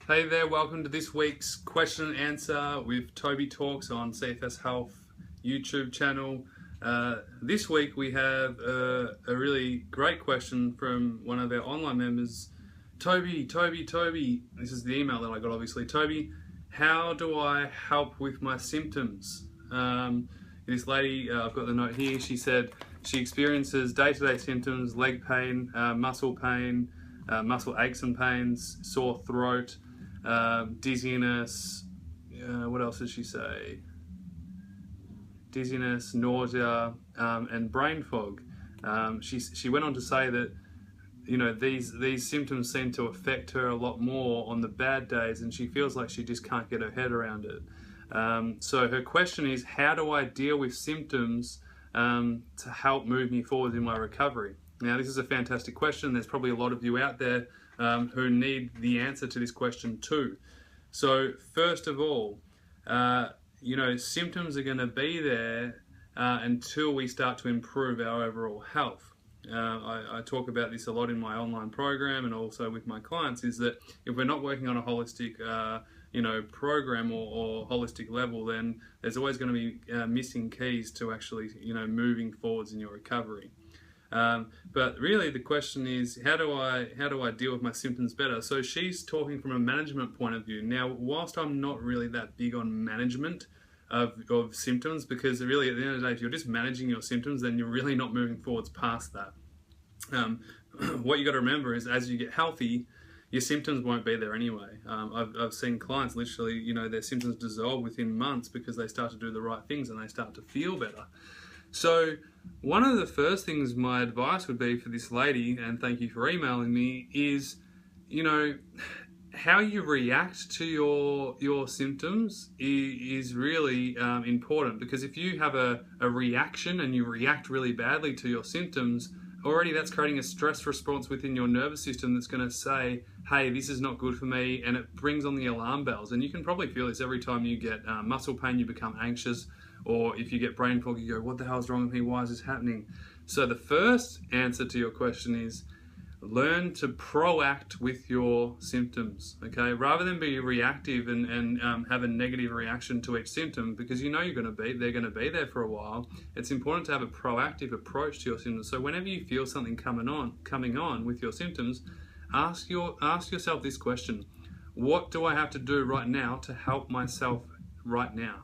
Hey there, welcome to this week's question and answer with Toby Talks on CFS Health YouTube channel. This week we have a really great question from one of our online members. Toby, this is the email that I got obviously. Toby, how do I help with my symptoms? This lady, I've got the note here, she said she experiences day-to-day symptoms, leg pain, muscle aches and pains, sore throat, dizziness, what else did she say? Dizziness, nausea, and brain fog. She went on to say that, you know, these symptoms seem to affect her a lot more on the bad days, and she feels like she just can't get her head around it. So her question is, how do I deal with symptoms to help move me forward in my recovery? Now, this is a fantastic question. There's probably a lot of you out there who need the answer to this question too. So first of all, you know, symptoms are going to be there until we start to improve our overall health. I talk about this a lot in my online program and also with my clients, is that if we're not working on a holistic you know, program or holistic level, then there's always going to be missing keys to actually, you know, moving forwards in your recovery. But really the question is, how do I deal with my symptoms better? So she's talking from a management point of view. Now, whilst I'm not really that big on management of symptoms, because really at the end of the day, if you're just managing your symptoms, then you're really not moving forwards past that. What you got to remember is, as you get healthy, your symptoms won't be there anyway. I've seen clients literally, you know, their symptoms dissolve within months because they start to do the right things and they start to feel better. So one of the first things my advice would be for this lady, and thank you for emailing me, is, you know, how you react to your symptoms is really important, because if you have a reaction and you react really badly to your symptoms, already that's creating a stress response within your nervous system that's going to say, hey, this is not good for me, and it brings on the alarm bells. And you can probably feel this every time you get muscle pain, you become anxious, or if you get brain fog, you go, what the hell's wrong with me? Why is this happening? So the first answer to your question is, learn to proact with your symptoms, okay? Rather than be reactive and have a negative reaction to each symptom, because you know they're going to be there for a while. It's important to have a proactive approach to your symptoms. So whenever you feel something coming on with your symptoms, ask yourself this question: what do I have to do right now to help myself right now?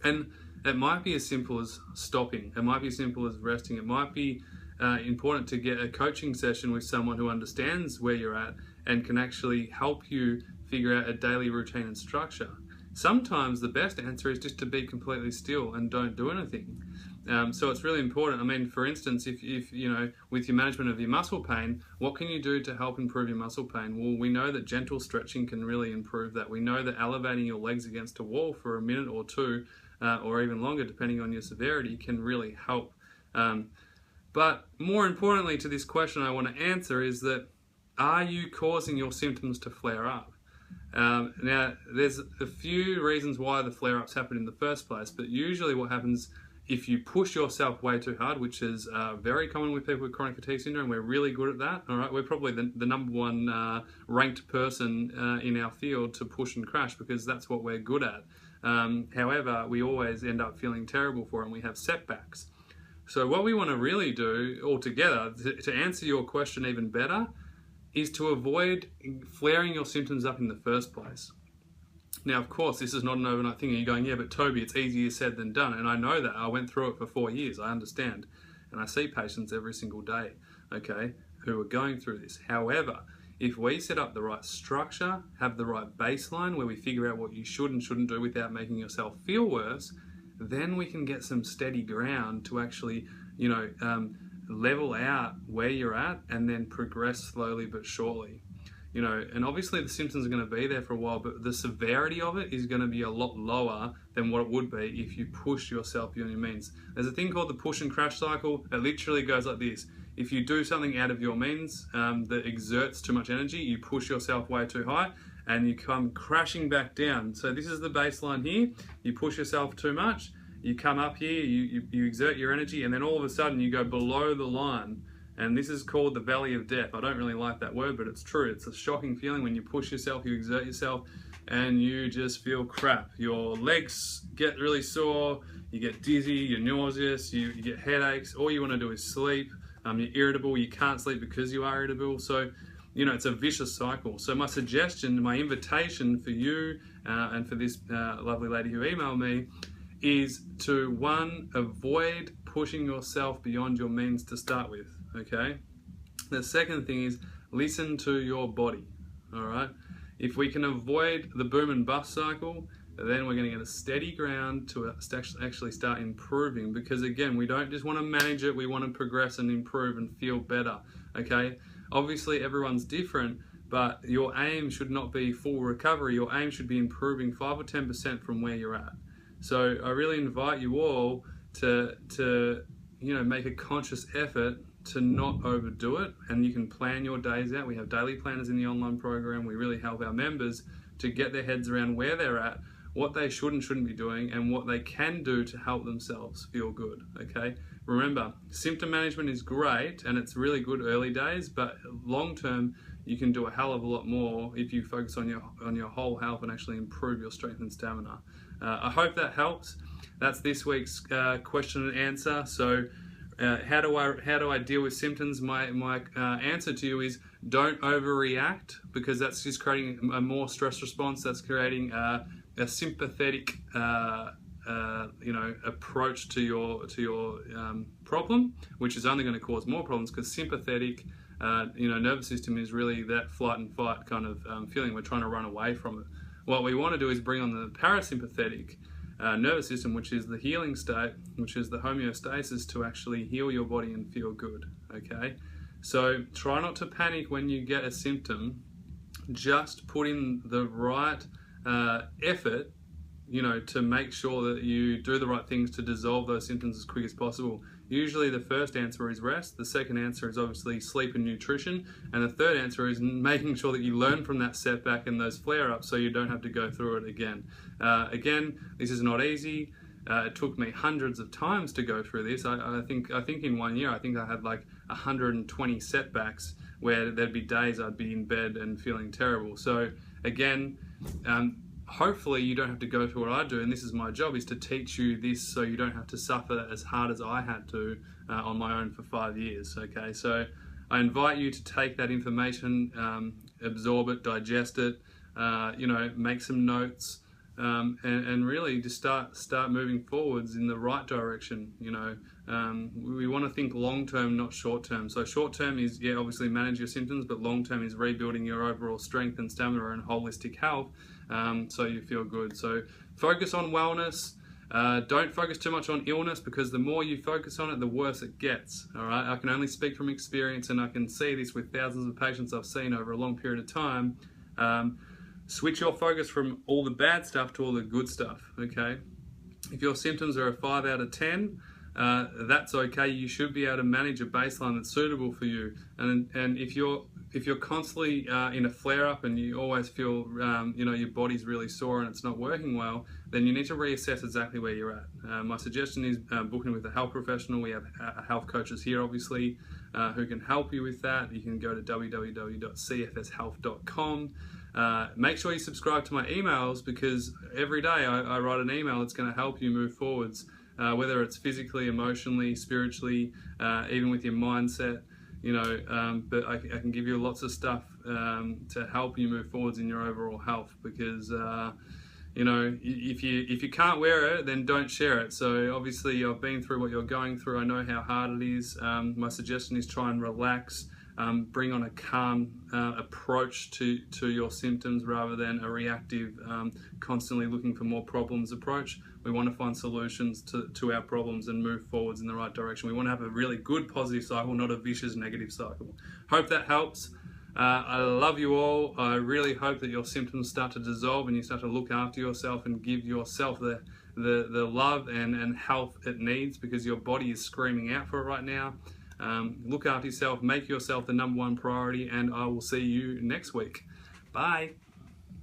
And it might be as simple as stopping. It might be as simple as resting. It might be important to get a coaching session with someone who understands where you're at and can actually help you figure out a daily routine and structure. Sometimes the best answer is just to be completely still and don't do anything. So it's really important. I mean, for instance, if you know, with your management of your muscle pain, what can you do to help improve your muscle pain? Well, we know that gentle stretching can really improve that. We know that elevating your legs against a wall for a minute or two, or even longer, depending on your severity, can really help. But more importantly to this question I want to answer is that, are you causing your symptoms to flare up? Now, there's a few reasons why the flare-ups happen in the first place, but usually what happens if you push yourself way too hard, which is very common with people with chronic fatigue syndrome. We're really good at that. All right, we're probably the number one ranked person in our field to push and crash, because that's what we're good at. However, we always end up feeling terrible for it, and we have setbacks. So what we want to really do altogether, to answer your question even better, is to avoid flaring your symptoms up in the first place. Now, of course, this is not an overnight thing, and you're going, yeah, but Toby, it's easier said than done. And I know that. I went through it for 4 years. I understand. And I see patients every single day, okay, who are going through this. However, if we set up the right structure, have the right baseline where we figure out what you should and shouldn't do without making yourself feel worse, then we can get some steady ground to actually, you know, level out where you're at and then progress slowly but surely. You know, and obviously the symptoms are going to be there for a while, but the severity of it is going to be a lot lower than what it would be if you push yourself beyond your means. There's a thing called the push and crash cycle. It literally goes like this. If you do something out of your means that exerts too much energy, you push yourself way too high and you come crashing back down. So this is the baseline here. You push yourself too much, you come up here, you exert your energy, and then all of a sudden you go below the line. And this is called the valley of death. I don't really like that word, but it's true. It's a shocking feeling when you push yourself, you exert yourself, and you just feel crap. Your legs get really sore, you get dizzy, you're nauseous, you get headaches. All you want to do is sleep. You're irritable, you can't sleep because you are irritable. So, it's a vicious cycle. So my suggestion, my invitation for you and for this lovely lady who emailed me is to, one, avoid pushing yourself beyond your means to start with, okay? The second thing is listen to your body, all right? If we can avoid the boom and bust cycle, then we're going to get a steady ground to actually start improving, because again, we don't just want to manage it, we want to progress and improve and feel better, okay? Obviously everyone's different, but your aim should not be full recovery. Your aim should be improving 5 or 10% from where you're at. So I really invite you all to make a conscious effort to not overdo it, and you can plan your days out. We have daily planners in the online program. We really help our members to get their heads around where they're at, what they should and shouldn't be doing, and what they can do to help themselves feel good, okay? Remember, symptom management is great and it's really good early days, but long term you can do a hell of a lot more if you focus on your whole health and actually improve your strength and stamina. I hope that helps. That's this week's question and answer. So how do I deal with symptoms? My answer to you is don't overreact, because that's just creating a more stress response. That's creating a sympathetic approach to your problem, which is only going to cause more problems, because sympathetic nervous system is really that flight and fight kind of feeling. We're trying to run away from it. What we want to do is bring on the parasympathetic nervous system, which is the healing state, which is the homeostasis, to actually heal your body and feel good, okay? So try not to panic when you get a symptom. Just put in the right effort, to make sure that you do the right things to dissolve those symptoms as quick as possible. Usually the first answer is rest, the second answer is obviously sleep and nutrition, and the third answer is making sure that you learn from that setback and those flare-ups so you don't have to go through it again. Again, this is not easy. It took me hundreds of times to go through this. I think in 1 year, I think I had like 120 setbacks where there'd be days I'd be in bed and feeling terrible. So again, hopefully you don't have to go through what I do, and this is my job, is to teach you this so you don't have to suffer as hard as I had to on my own for 5 years, okay? So I invite you to take that information, absorb it, digest it, make some notes, and really just start moving forwards in the right direction. We want to think long term, not short term. So short term is, obviously manage your symptoms, but long term is rebuilding your overall strength and stamina and holistic health, so you feel good. So focus on wellness. Don't focus too much on illness, because the more you focus on it, the worse it gets. All right, I can only speak from experience, and I can see this with thousands of patients I've seen over a long period of time. Switch your focus from all the bad stuff to all the good stuff, okay? If your symptoms are a 5 out of 10, that's okay. You should be able to manage a baseline that's suitable for you. And if you're constantly in a flare-up and you always feel your body's really sore and it's not working well, then you need to reassess exactly where you're at. My suggestion is booking with a health professional. We have health coaches here, obviously, who can help you with that. You can go to www.cfshealth.com. Make sure you subscribe to my emails, because every day I write an email that's going to help you move forwards, whether it's physically, emotionally, spiritually, even with your mindset, but I can give you lots of stuff to help you move forwards in your overall health, because if you can't wear it, then don't share it. So obviously I've been through what you're going through. I know how hard it is. My suggestion is try and relax. Bring on a calm approach to your symptoms rather than a reactive, constantly looking for more problems approach. We want to find solutions to our problems and move forwards in the right direction. We want to have a really good positive cycle, not a vicious negative cycle. Hope that helps. I love you all. I really hope that your symptoms start to dissolve and you start to look after yourself and give yourself the love and health it needs, because your body is screaming out for it right now. Look after yourself, make yourself the #1 priority, and I will see you next week. Bye.